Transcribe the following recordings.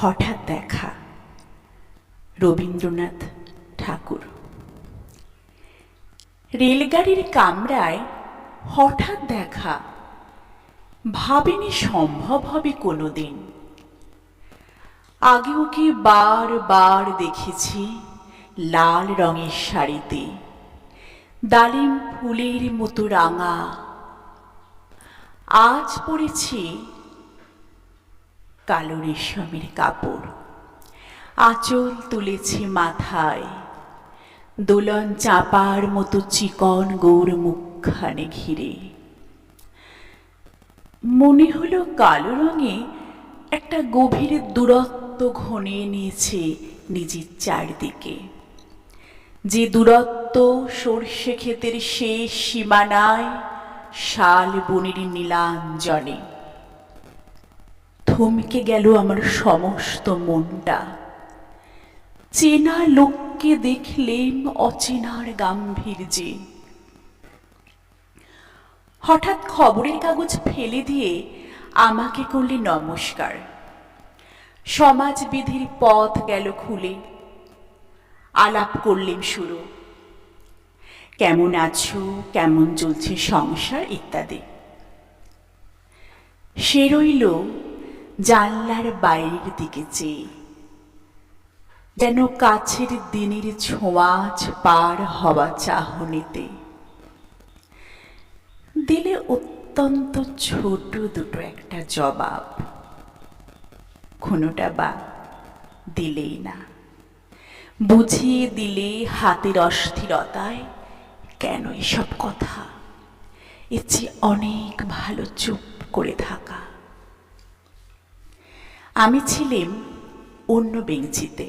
হঠাৎ দেখা। রবীন্দ্রনাথ ঠাকুর। রেলগাড়ির কামরায় হঠাৎ দেখা, ভাবিনি সম্ভব হবে কোনোদিন। আগে ওকে বার বার দেখেছি লাল রঙের শাড়িতে, ডালিম ফুলের মতো রাঙা। আজ পরেছি কালো রেশমের কাপড়, আঁচল তুলেছে মাথায়, দোলন চাপার মতো চিকন গৌর মুখখানে ঘিরে। মনে হলো কালো রঙে একটা গভীর দূরত্ব ঘনিয়ে নিয়েছে নিজের চারদিকে, যে দূরত্ব সর্ষে ক্ষেতের শেষ সীমানায় শাল বনের নীলাঞ্জনে। থমকে গেল আমার সমস্ত মনটা। চেনা লোককে দেখলেম অচেনার গাম্ভীর্যে। হঠাৎ খবরের কাগজ ফেলে দিয়ে আমাকে করলে নমস্কার। সমাজবিধির পথ গেল খুলে। আলাপ করলেম শুরু, কেমন আছো, কেমন চলছে সংসার ইত্যাদি। সে রইল জানলার বাইরের দিকে চেয়ে, যেন কাছের দিনের ছোঁয়াচ পার হওয়া চাহনিতে। দিলে অত্যন্ত ছোট দুটো একটা জবাব, কোনোটা বা দিলেই না। বুঝিয়ে দিলে হাতের অস্থিরতায়, কেন এসব কথা, এর চেয়ে অনেক ভালো চুপ করে থাকা। আমি ছিলাম অন্য বেঞ্চিতে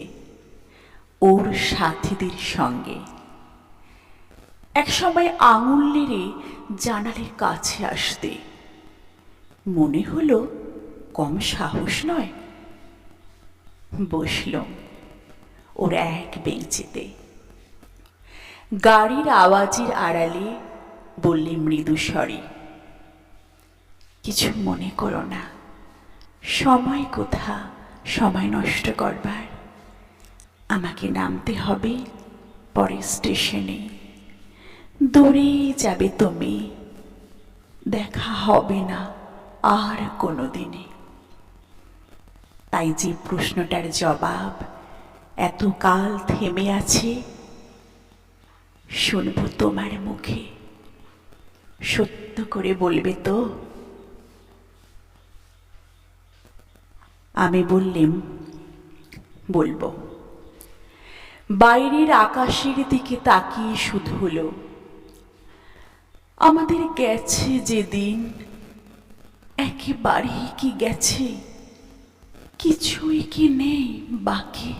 ওর সাথীদের সঙ্গে। একসময় আঙুল নেড়ে জানালার কাছে আসতে মনে হলো কম সাহস নয়। বসলাম ওর এক বেঞ্চিতে। গাড়ির আওয়াজের আড়ালে বললে মৃদু স্বরে, কিছু মনে করো না, সময় কোথা সময় নষ্ট করবার। আমাকে নামতে হবে পরের স্টেশনে। দূরে যাবে তুমি, দেখা হবে না আর কোনোদিনে। তাই যে প্রশ্নটার জবাব এতকাল থেমে আছে, শুনব তোমার মুখে। সত্য করে বলবে তো? আমি বললাম, বলবো। বাইরের আকাশের দিকে তাকিয়ে শুধু হলো, আমাদের গেছে যেদিন একেবারেই কি গেছে, কিছুই কি নেই বাকি।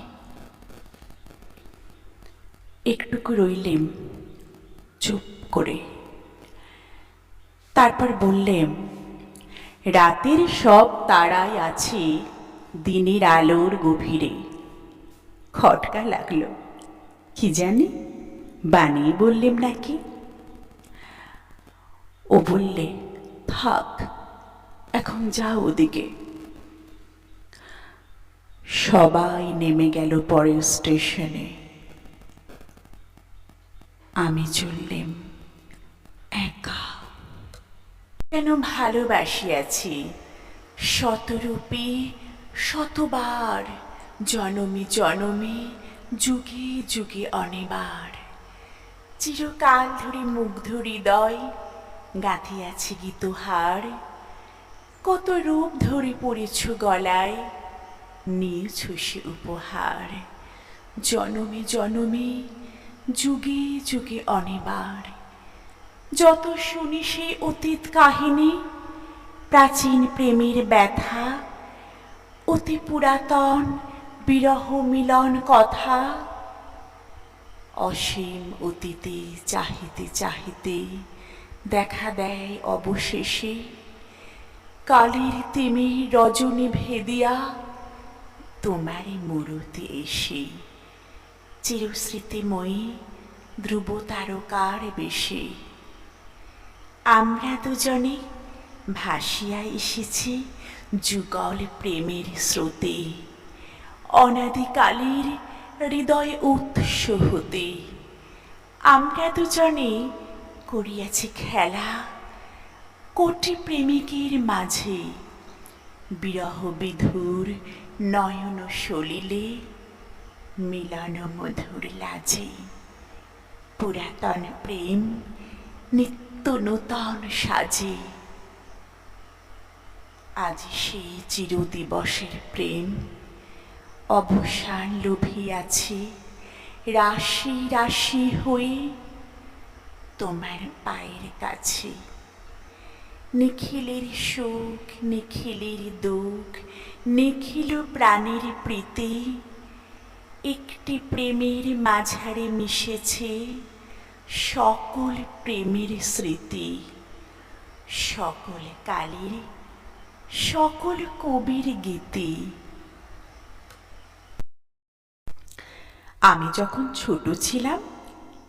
একটুকু রইলেম চুপ করে। তারপর বললেম, রাতের সব তারাই আছে দিনের আলোর গভীরে। খটকা লাগলো, কি জানি বানিয়ে বললেম নাকি। ও বললে, থাক এখন যাও ওদিকে। সবাই নেমে গেল পরের স্টেশনে। আমি চললেম একা। কেন ভালোবাসিয়াছি শতরূপে শতবার, জনমে জনমে যুগে যুগে অনেবার। চিরকাল ধরে মুগ্ধ হৃদয় গাঁথিয়াছি গীতহার। কত রূপ ধরে পড়েছ গলায়, নিয়েছ সে উপহার। জনমে জনমে যুগে যুগে অনেবার। যত শুনি সে অতীত কাহিনী, প্রাচীন প্রেমের ব্যথা, অতি পুরাতন বিরহ মিলন কথা। অসীম অতীতে চাহিতে চাহিতে দেখা দেয় অবশেষে, কালের তিমি রজনী ভেদিয়া তোমারই মূরতি এসে। চিরস্মৃতিময়ী ধ্রুব তারকার বেশে আমরা দুজনে ভাসিয়া এসেছি যুগল প্রেমের স্রোতে। অনাদিকালের হৃদয় উৎস হতে আমরা দুজনে করিয়াছি খেলা কোটি প্রেমিকের মাঝে, বিরহ বিধুর নয়ন সলিলে মিলন মধুর লাজে। পুরাতন প্রেম নিত্য নূতন সাজে। আজ সেই চিরদিবসের প্রেম অবসান লোভিয়াছে রাশি রাশি হয়ে তোমার পায়ের কাছে। নিখিলের সুখ নিখিলের দুঃখ নিখিল প্রাণের প্রীতি একটি প্রেমের মাঝারে মিশেছে সকল প্রেমের স্মৃতি, সকল কালের সকল কবির গীতি। আমি যখন ছোট ছিলাম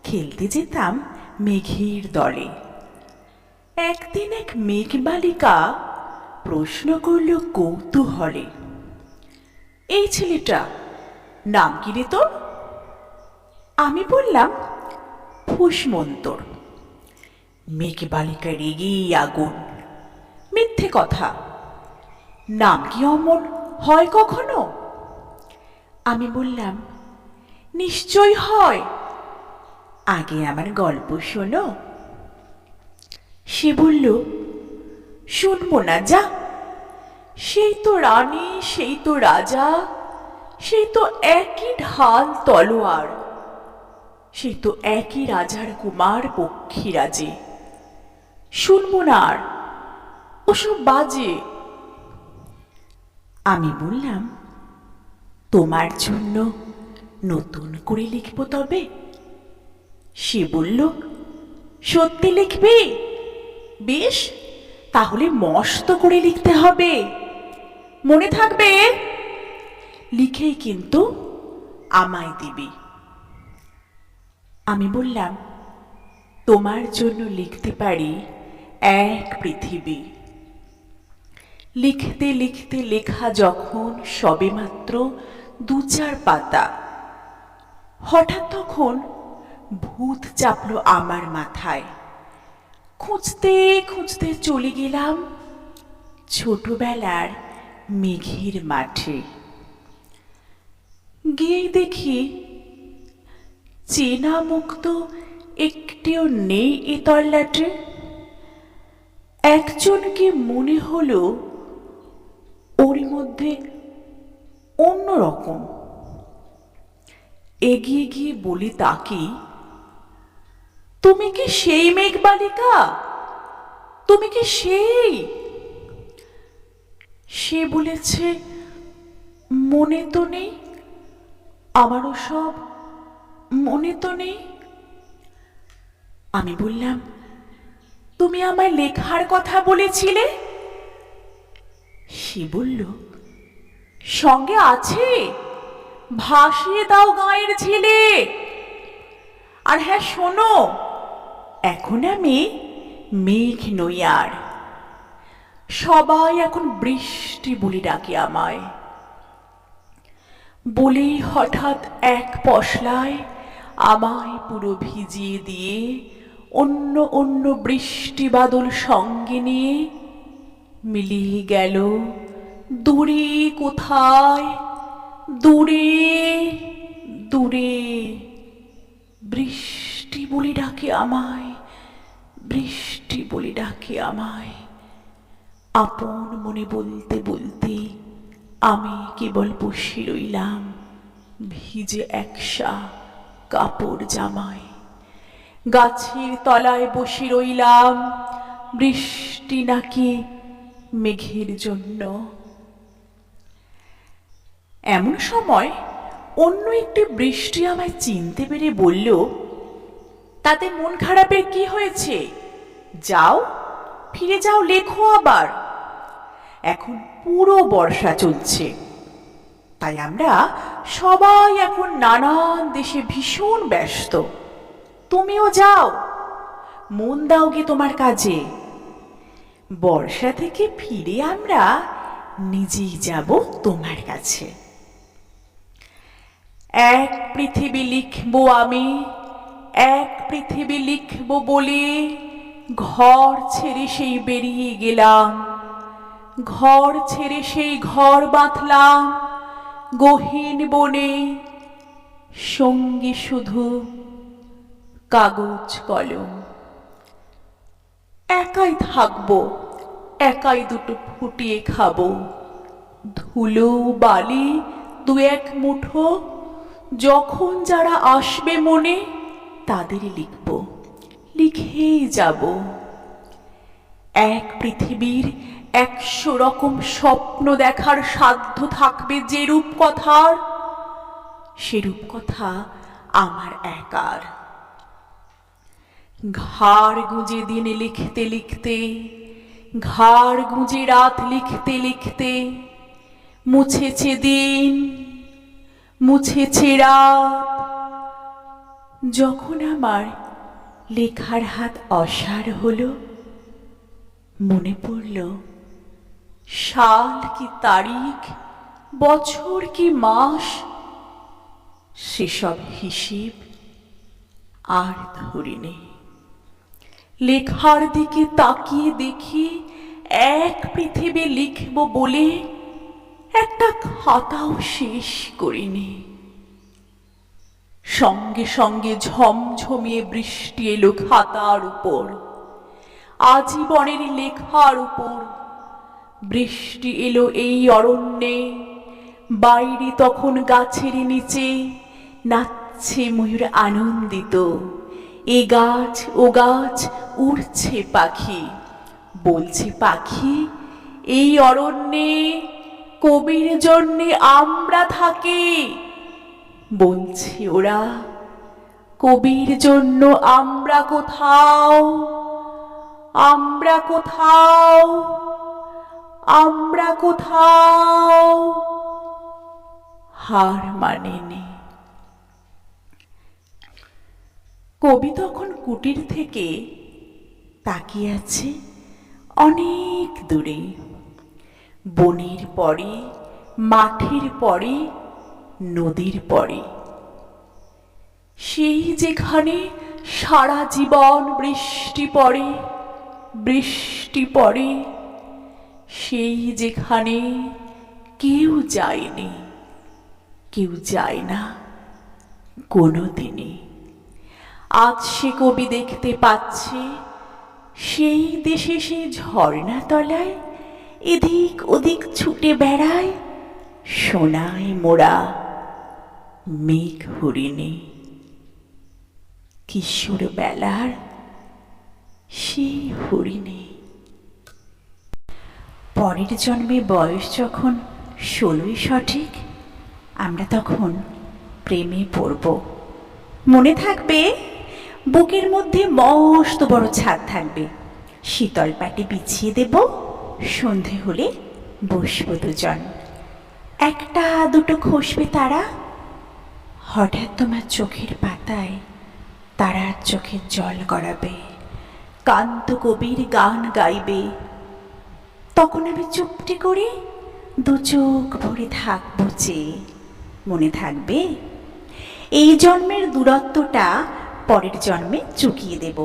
খেলতে যেতাম মেঘের দলে। একদিন এক মেঘ বালিকা প্রশ্ন করল কৌতূহলে, এই ছেলেটা নাম কি রে তোর? আমি বললাম ফুসমন্তর। মেঘ বালিকা রেগে আগুন, মিথ্যে কথা, নাম কি অমন হয় কখনো? আমি বললাম নিশ্চয় হয়, আগে আমার গল্প শোনো। সে বলল শুনবো না, যা। সেই তো রানী, সেই তো রাজা, সেই তো একই ঢাল তলোয়ার, সেই তো একই রাজার কুমার পক্ষীরাজে। শুনবো না আর, ওসব বাজে। আমি বললাম তোমার জন্য নতুন করে লিখব তবে। সে বলল সত্যি লিখবি? বেশ, তাহলে মস্ত করে লিখতে হবে, মনে থাকবে। লিখেই কিন্তু আমায় দিবি। আমি বললাম তোমার জন্য লিখতে পারি এক পৃথিবী। লিখতে লিখতে লেখা যখন সবেমাত্র ২-৪ পাতা, হঠাৎ তখন ভূত চাপল আমার মাথায়। খুঁজতে খুঁজতে চলে গেলাম ছোটবেলার মেঘের মাঠে। গিয়ে দেখি চেনা মুখ তো একটিও নেই এ তল্লাটে। একজনকে মনে হলো ওর মধ্যে অন্যরকম। এগিয়ে গিয়ে বলি তাকে, তুমি কি সেই মেঘ বালিকা? তুমি কি সেই? সে বলেছে মনে তো নেই, আমারও সব মনে তো নেই। আমি বললাম তুমি আমায় লেখার কথা বলেছিলে। সে বলল সঙ্গে আছে, ভাসিয়ে দাও গাঁয়ের ঝিলে। আর হ্যাঁ শোনো, এখন আমি মেঘ নই আর, সবাই এখন বৃষ্টি বলে ডাকে আমায়। বলেই হঠাৎ এক পশলায় আমায় পুরো ভিজিয়ে দিয়ে অন্য অন্য বৃষ্টি বাদল সঙ্গে নিয়ে মিলিয়ে গেল দূরে কোথায়, দূরে দূরে। বৃষ্টি বলে ডাকে আমায়, বৃষ্টি বলে ডাকে আমায়। আপন মনে বলতে বলতে আমি কেবল বসে রইলাম ভিজে একসা কাপড় জামায়। গাছের তলায় বসে রইলাম বৃষ্টি নাকি মেঘের জন্য। এমন সময় অন্য একটি বৃষ্টি আমায় চিনতে পেরে বলল, তাতে মন খারাপের কি হয়েছে? যাও, ফিরে যাও, লেখো আবার। এখন পুরো বর্ষা চলছে, তাই আমরা সবাই এখন নানান দেশে ভীষণ ব্যস্ত। তুমিও যাও, মন দাও গে তোমার কাজে। বর্ষা থেকে ফিরে আমরা নিজেই যাব তোমার কাছে। এক পৃথিবী লিখবো আমি, এক পৃথিবী লিখবো বলে ঘর ছেড়ে সেই বেরিয়ে গেলাম। ঘর ছেড়ে সেই ঘর বাঁধলাম গহীন বনে, সঙ্গে শুধু কাগজ কলম। একাই থাকবো, একাই দুটো ফুটিয়ে খাবো, ধুলো বালি দু এক মুঠো, যখন যারা আসবে মনে তাদেরই লিখব, লিখেই যাব। এক পৃথিবীর 100 রকম স্বপ্ন দেখার সাধ্য থাকবে যে রূপকথার, সে রূপকথা আমার একার। ঘাড় গুঁজে দিন লিখতে লিখতে, ঘাড় গুঁজে রাত লিখতে লিখতে, মুছেছে দিন, মুছেছে রাত। যখন আমার লেখার হাত অসাড় হলো, মনে পড়ল সাল কি তারিখ, বছর কি মাস, সেসব হিসেব আর ধরিনি। লেখার দিকে তাকিয়ে দেখি এক পৃথিবী লিখব বলে একটা খাতাও শেষ করিনি। সঙ্গে সঙ্গে ঝমঝমিয়ে বৃষ্টি এলো খাতার উপর, আজীবনের লেখার উপর। বৃষ্টি এলো এই অরণ্যে, বাইরে তখন গাছের নিচে নাচছে ময়ূর আনন্দিত। এ গাছ ও গাছ উড়ছে পাখি, বলছে পাখি এই অরণ্যে কবির জন্যে আমরা থাকি। বলছে ওরা কবির জন্য আমরা কোথাও, আমরা কোথাও, আমরা কোথাও হার মানেনি। কবি তখন কুটির থেকে তাকিয়ে আছে অনেক দূরে, বনের পরে, মাঠের পরে, নদীর পরে। সেই যেখানে সারা জীবন বৃষ্টি পড়ে, বৃষ্টি পড়ে, সেই যেখানে কেউ যায়নি, কেউ যায় না কোনোদিনই। আজ সে কবি দেখতে পাচ্ছে সেই দেশে সেই ঝর্ণা তলায় এদিক ওদিক ছুটে বেড়ায় সোনায় মোড়া মেঘ হরিণী। কিশোর বেলার সেই হরিণী। পরের জন্মে বয়স যখন 16 সঠিক, আমরা তখন প্রেমে পড়ব। মনে থাকবে বুকের মধ্যে মস্ত বড় ছাদ থাকবে, শীতল পাটি বিছিয়ে দেব, সন্ধে হলে বসবো দুজন। একটা দুটো খসবে তারা, হঠাৎ তোমার চোখের পাতায় তারার চোখের জল গড়াবে, কান্ত কবির গান গাইবে। তখন আমি চুপটি করে দু চোখ ভরে থাকবো চেয়ে। মনে থাকবে এই জন্মের দূরত্বটা পরের জন্মে চুকিয়ে দেব।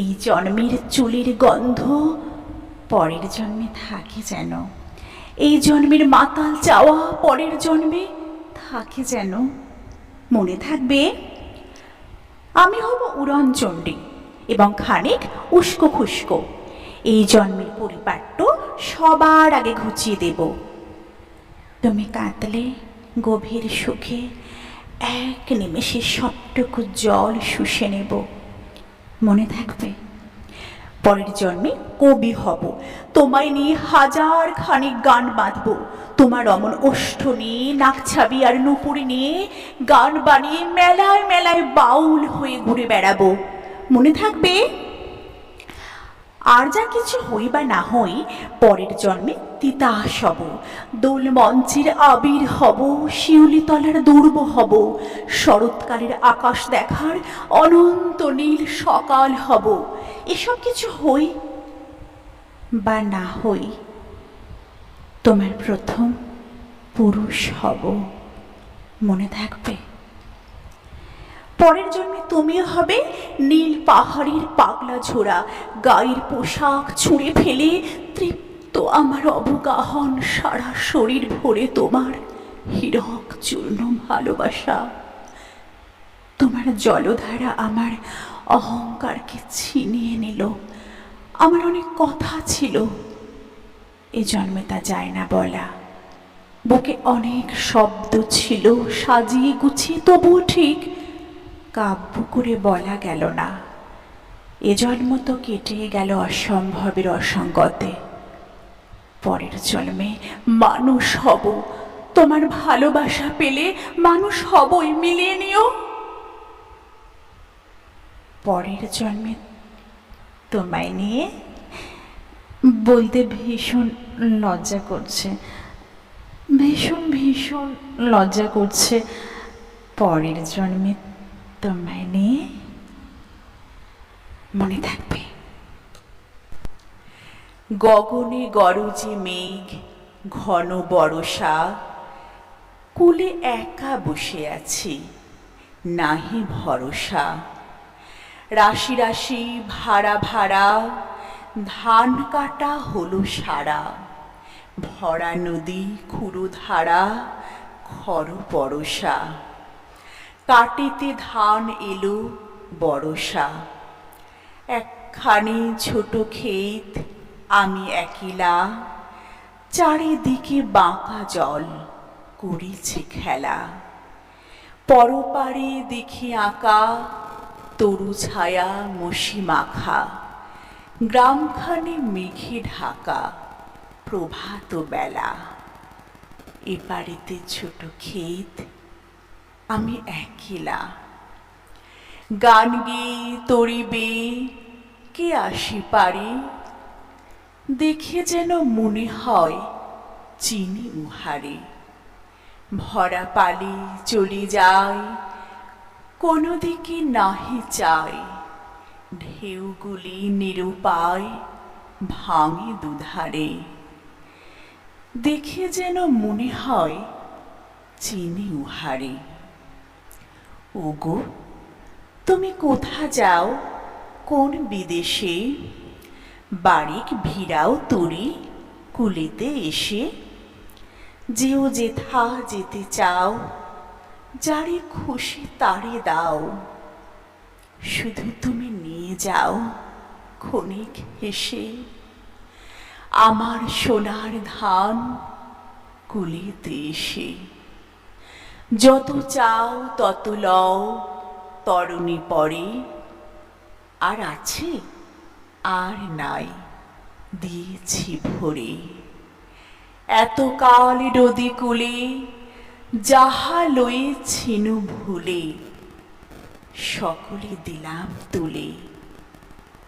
এই জন্মের চুলের গন্ধ পরের জন্মে থাকে যেন, এই জন্মের মাতাল চাওয়া পরের জন্মে থাকে যেন। মনে থাকবে আমি হব উড়নচণ্ডী এবং খানিক উস্কো খুস্কো। এই জন্মের পরিপাট্য সবার আগে ঘুচিয়ে দেব। তুমি কাঁদলে গভীর সুখে এক নিমেষে সবটুকু জল শুষে নেব। মনে থাকবে পরের জন্মে কবি হব, তোমায় নিয়ে হাজার খানিক গান বাঁধব। তোমার অমন ওষ্ঠ নিয়ে, নাকছাবি আর নুপুরি নিয়ে গান বানিয়ে মেলায় মেলায় বাউল হয়ে ঘুরে বেড়াবো। মনে থাকবে আর যা কিছু হই বা না হই, পরের জন্মে তিতাস হব, দোল মঞ্চের আবির হব, শিউলি তলার দুর্ব হব, শরৎকালের আকাশ দেখার অনন্ত নীল সকাল হব। এসব কিছু হই বা না হই, তোমার প্রথম পুরুষ হব। মনে থাকবে? পরের জন্মে তুমিও হবে নীল পাহাড়ের পাগলা ঝোড়া, গায়ের পোশাক ছুঁড়ে ফেলে তৃপ্ত আমার অবগাহন, সারা শরীর ভরে তোমার হীরক চূর্ণ ভালোবাসা। তোমার জলধারা আমার অহংকারকে ছিনিয়ে নিল। আমার অনেক কথা ছিল, এ জন্মে তা যায় না বলা। বুকে অনেক শব্দ ছিল সাজিয়ে গুছিয়ে, তবুও ঠিক কাব্য করে বলা গেল না। এ জন্ম তো কেটে গেল অসম্ভবের অসঙ্গতে। পরের জন্মে মানুষ হব, তোমার ভালোবাসা পেলে মানুষ হবই, মিলিয়ে নিও। পরের জন্মে তোমায় নিয়ে বলতে ভীষণ লজ্জা করছে, ভীষণ ভীষণ লজ্জা করছে। পরের জন্মে তোমায় নিয়ে, মনে থাকবে? গগনে গরজে মেঘ, ঘন বর্ষা, কুলে একা বসে আছি, নাহি ভরসা। রাশি রাশি ভাড়া ভাড়া, ধান কাটা হলো সারা। ভরা নদী খুরু ধারা, খর বরষা। কাটিতে ধান এলো বরষা। একখানি ছোট ক্ষেত, আমি একলা, চারিদিকে বাঁকা জল করিছে খেলা। পরপারে দেখি আঁকা, তরু ছায়া মসি মাখা। গ্রামখানি মেঘে ঢাকা, প্রভাত বেলা। এপারেতে ছোট ক্ষেত, আমি একলা। গান গেয়ে তরিবে কে আসি পারে, দেখে যেন মনে হয় চিনি উহারে। ভরা পালে চলে যায়, কোনো দিকে নাহি চায়। ঢেউগুলি নিরুপায় ভাঙে দুধারে, দেখে যেন মনে হয় চিনি উহারে। ওগো, তুমি কোথা যাও কোন বিদেশে? বাড়িক ভিড়াও তরি কুলিতে এসে। যেও যেথা যেতে চাও, যারে খুশি তারে দাও। শুধু তুমি নিয়ে যাও ক্ষণিক হেসে, আমার সোনার ধান কুলিতে এসে। যত চাও তত লও তরণী পরে, আর আছে আর নাই দিয়েছি ভরে। এতকাল নদী কূলে যাহা লয়েছিনু ভুলে, সকলে দিলাম তুলে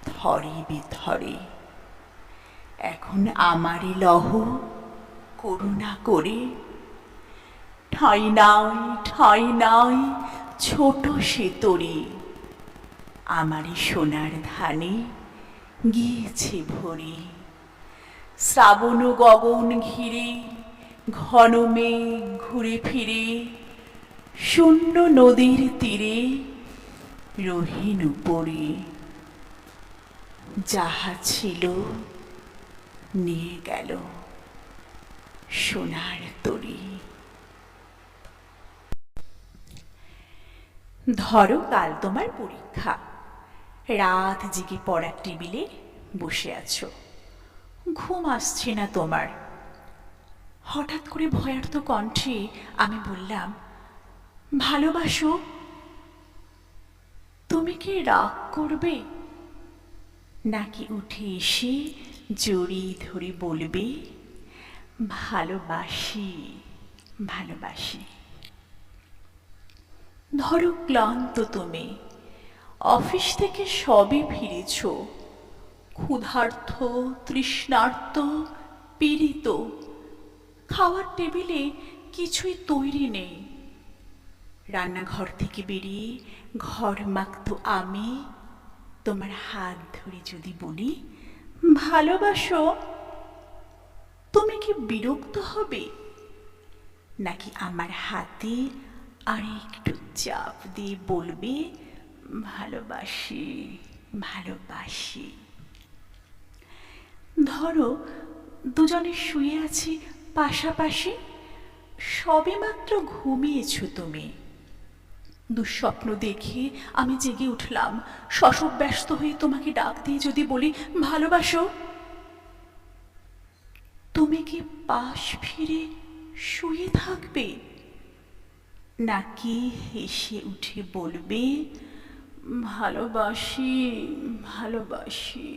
থরে বিথরে। এখন আমারে লহ করুণা করে, ঠাঁই নাই ঠাঁই নাই ছোট সে তরি। আমারে সোনার ধানে গিয়েছে ভরে। শ্রাবণ গগন ঘিরে ঘন মেঘ ঘুরে ফিরে, শূন্য নদীর তীরে রহিন উপরে। যাহা ছিল নিয়ে গেল সোনার তরি। ধরো কাল তোমার পরীক্ষা, রাত জেগে পড়ার টেবিলে বসে আছো, ঘুম আসছে না তোমার। হঠাৎ করে ভয়ার্ত কণ্ঠে আমি বললাম, ভালোবাসো? তুমি কি রাগ করবে, নাকি উঠে এসে জড়িয়ে ধরে বলবে, ভালোবাসি ভালোবাসি? ধরো ক্লান্ত তুমি, অফিস থেকে সবে ফিরেছ, ক্ষুধার্ত তৃষ্ণার্ত পীড়িত। খাওয়ার টেবিলে কিছুই তৈরি নেই। রান্নাঘর থেকে বেরিয়ে ঘর মাখতো আমি তোমার হাত ধরে যদি বলি, ভালোবাসো? তুমি কি বিরক্ত হবে, নাকি আমার হাতে আর একটু চাপ দিয়ে বলবে, ভালোবাসি, ভালোবাসি। ধরো দুজনে শুয়ে আছি পাশাপাশি, সবে মাত্র ঘুমিয়েছ তুমি। দুঃস্বপ্ন দেখে আমি জেগে উঠলাম, শশব ব্যস্ত হয়ে তোমাকে ডাক দিয়ে যদি বলি ভালোবাসো, তুমি কি পাশ ফিরে শুয়ে থাকবে, নাকি হেসে উঠে বলবে ভালোবাসি, ভালোবাসি?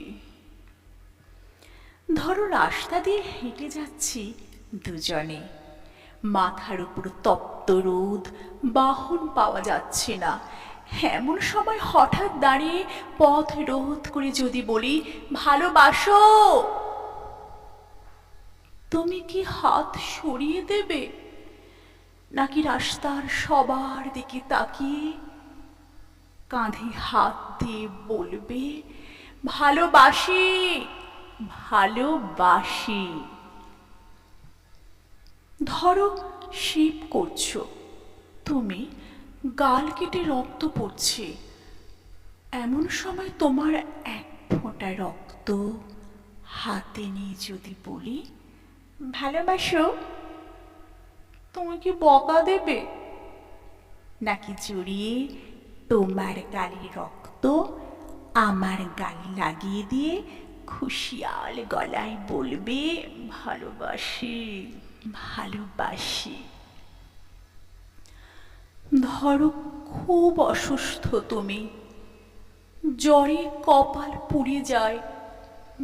ধরো রাস্তা দিয়ে হেঁটে যাচ্ছি দুজনে, মাথার উপর তপ্ত রোদ, বাহন পাওয়া যাচ্ছে না। এমন সময় হঠাৎ দাঁড়িয়ে পথ রোধ করে যদি বলি ভালোবাসো, তুমি কি হাত সরিয়ে দেবে, নাকি রাস্তার সবার দিকে তাকিয়ে কাঁধে হাত দিয়ে বলবে ভালোবাসি, ভালোবাসি? ধরো শিব করছো তুমি, গাল কেটে রক্ত পড়ছে, এমন সময় তোমার এক ফোঁটা রক্ত হাতে নিয়ে যদি বলি ভালোবাসো, তুমি কি বকা দেবে, নাকি জড়িয়ে তোমার গালে রক্ত আমার গালে লাগিয়ে দিয়ে খুশিয়াল গলায় বলবে ভালোবাসি, ভালোবাসি? ধরো খুব অসুস্থ তুমি, জ্বরে কপাল পুড়ে যায়,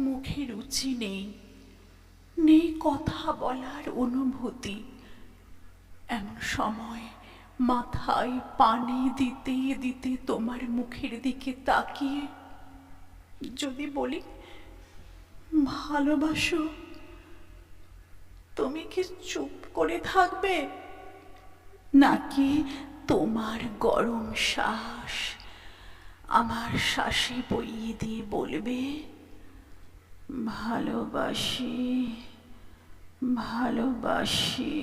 মুখে রুচি নেই, নেই কথা বলার অনুভূতি, এমন সময় মাথায় পানি দিতে দিতে তোমার মুখের দিকে তাকিয়ে যদি বলি ভালোবাসো, তুমি কি চুপ করে থাকবে, নাকি তোমার গরম শ্বাস আমার শ্বাসে বইয়ে দিয়ে বলবে ভালোবাসি, ভালোবাসি?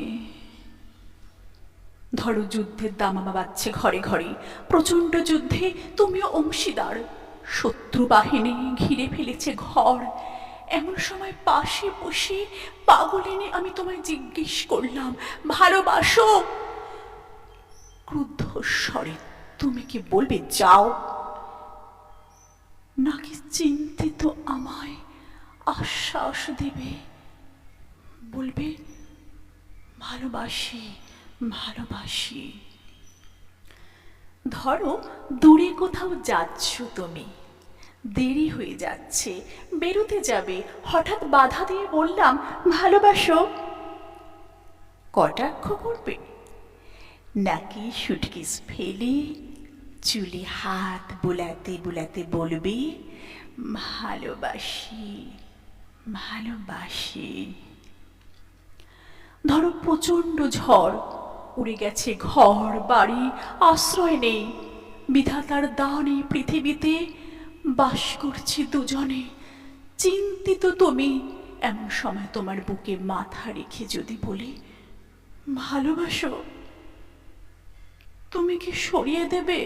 ধরো যুদ্ধের দামামা বাজছে ঘরে ঘরে, প্রচন্ড যুদ্ধে তুমিও অংশীদার, শত্রু বাহিনী ঘিরে ফেলেছে ঘর, এমন সময় পাশে বসে পাগলিনী আমি তোমায় জিজ্ঞেস করলাম ভালোবাসো, ক্রুদ্ধ স্বরে তুমি কি বলবে যাও, নাকি চিন্তিত আমায় আশ্বাস দেবে, বলবে ভালোবাসি, ভালোবাসি? ধরো দূরে কোথাও যাচ্ছ তুমি, দেরি হয়ে যাচ্ছে, বেরোতে যাবে, হঠাৎ বাধা দিয়ে বললাম ভালোবাসো, কটাক্ষ করবে, নাকি সুটকেস ফেলে চুলে হাত বুলাতে বুলাতে বলবে ভালোবাসি, ভালোবাসি? ধরো প্রচন্ড ঝড়, উড়ে গেছে ঘর বাড়ি, আশ্রয় নেই, বিধাতার দানে পৃথিবীতে বাস করছি দুজনে, চিন্তিত তুমি, এমন সময় তোমার বুকে মাথা রেখে যদি বলি ভালোবাসো, তুমি কি সরিয়ে দেবে,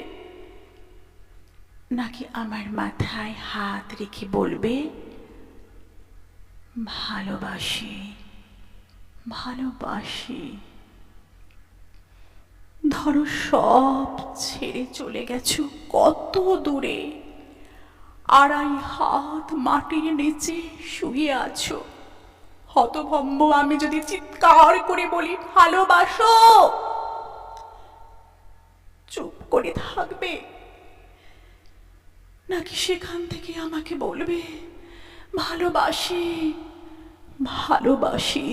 নাকি আমার মাথায় হাত রেখে বলবে ভালোবাসি, ভালোবাসি? ধরো সব ছেড়ে চলে গেছো কত দূরে, আড়াই হাত মাটির নিচে শুয়ে আছো, হতভম্ব আমি যদি চিৎকার করে বলি ভালোবাসো, চুপ করে থাকবে, নাকি সেখান থেকে আমাকে বলবে ভালোবাসি, ভালোবাসি?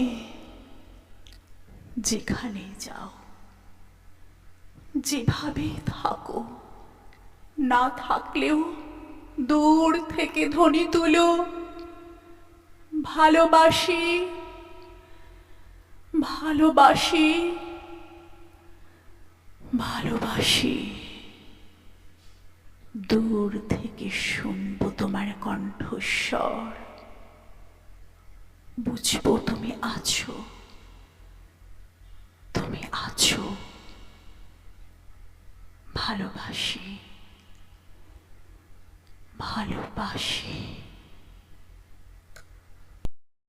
যেখানে যাও, যেভাবে থাকো, না থাকলেও দূর থেকে ধ্বনি তুলো ভালোবাসি, ভালোবাসি, ভালোবাসি? দূর থেকে শুনবো তোমার কণ্ঠস্বর, বুঝবো তুমি আছো, তুমি আছো, ভালোবাসি ভালোবাসি।